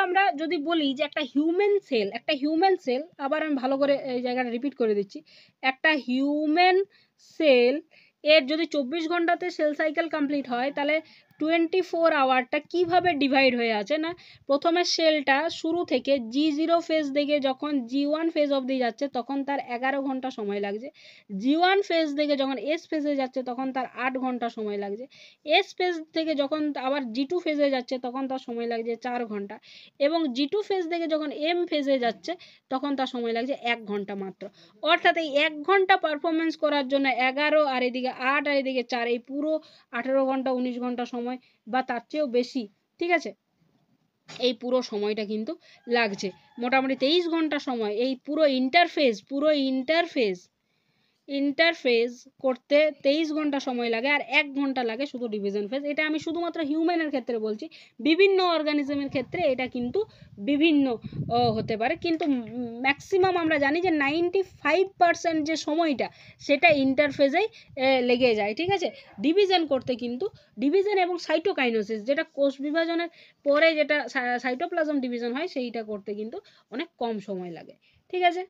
আমরা যদি বলি যে একটা হিউম্যান সেল আবার আমি ভালো করে এই জায়গাটা রিপিট করে দিচ্ছি, একটা হিউম্যান সেল এর যদি 24 ঘন্টাতে সেল সাইকেল কমপ্লিট হয় তাহলে 24 আওয়ারটা কিভাবে ডিভাইড হয়ে আছে না, প্রথমে সেলটা শুরু থেকে G0 ফেজ থেকে যখন G1 ফেজ অবধি যাচ্ছে তখন তার 11 ঘন্টা সময় লাগছে, G1 ফেজ থেকে যখন S ফেজে যাচ্ছে তখন তার 8 ঘন্টা সময় লাগছে, S ফেজ থেকে যখন আবার G2 ফেজে যাচ্ছে তখন তার সময় লাগছে 4 ঘন্টা, এবং G2 ফেজ থেকে যখন M ফেজে যাচ্ছে তখন তার সময় লাগছে 1 ঘন্টা মাত্র। অর্থাৎ এই 1 ঘন্টা পারফরমেন্স করার জন্য 11 আর এদিকে 8 আর এদিকে 4, এই পুরো 18 ঘন্টা 19 ঘন্টা সময় বা তার চেয়েও বেশি, ঠিক আছে, এই পুরো সময়টা কিন্তু লাগছে। মোটামুটি 23 ঘন্টা সময় এই পুরো ইন্টারফেজ করতে 23 ঘন্টা সময় লাগে, আর 1 ঘন্টা লাগে শুধু ডিভিশন ফেজ। এটা আমি শুধুমাত্র হিউম্যানের ক্ষেত্রে বলছি, বিভিন্ন অর্গানিজমের ক্ষেত্রে এটা কিন্তু বিভিন্ন হতে পারে, কিন্তু ম্যাক্সিমাম আমরা জানি যে 95% যে সময়টা সেটা ইন্টারফেজেই লেগে যায়, ঠিক আছে। ডিভিশন করতে কিন্তু ডিভিশন এবং সাইটোকাইনোসিস, যেটা কোষ বিভাজনের পরে যেটা সাইটোপ্লাজম ডিভিশন হয়, সেইটা করতে কিন্তু অনেক কম সময় লাগে, ঠিক আছে।